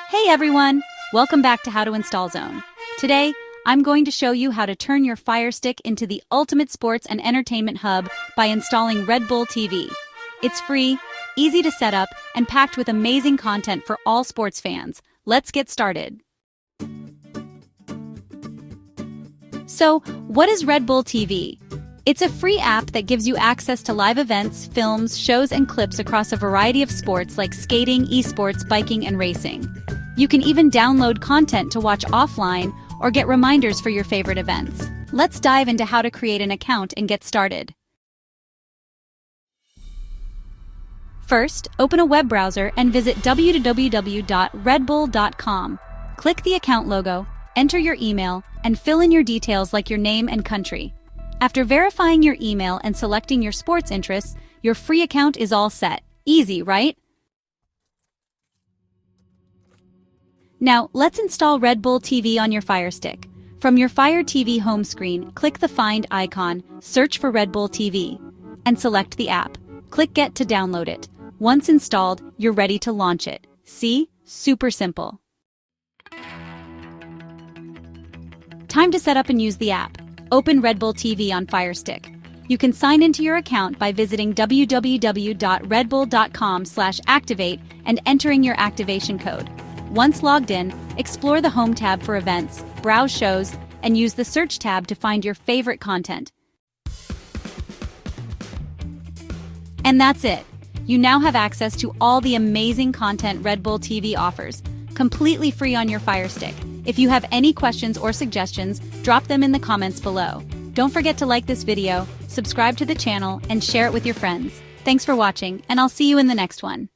Hey everyone! Welcome back to How to Install Zone. Today, I'm going to show you how to turn your Firestick into the ultimate sports and entertainment hub by installing Red Bull TV. It's free, easy to set up, and packed with amazing content for all sports fans. Let's get started. So, what is Red Bull TV? It's a free app that gives you access to live events, films, shows, and clips across a variety of sports like skating, esports, biking, and racing. You can even download content to watch offline or get reminders for your favorite events. Let's dive into how to create an account and get started. First, open a web browser and visit www.redbull.com. Click the account logo, enter your email, and fill in your details like your name and country. After verifying your email and selecting your sports interests, your free account is all set. Easy, right? Now, let's install Red Bull TV on your Firestick. From your Fire TV home screen, click the Find icon, search for Red Bull TV, and select the app. Click Get to download it. Once installed, you're ready to launch it. See? Super simple. Time to set up and use the app. Open Red Bull TV on Firestick. You can sign into your account by visiting www.redbull.com/activate and entering your activation code. Once logged in, explore the Home tab for events, browse shows, and use the Search tab to find your favorite content. And that's it. You now have access to all the amazing content Red Bull TV offers, completely free on your Firestick. If you have any questions or suggestions, drop them in the comments below. Don't forget to like this video, subscribe to the channel, and share it with your friends. Thanks for watching, and I'll see you in the next one.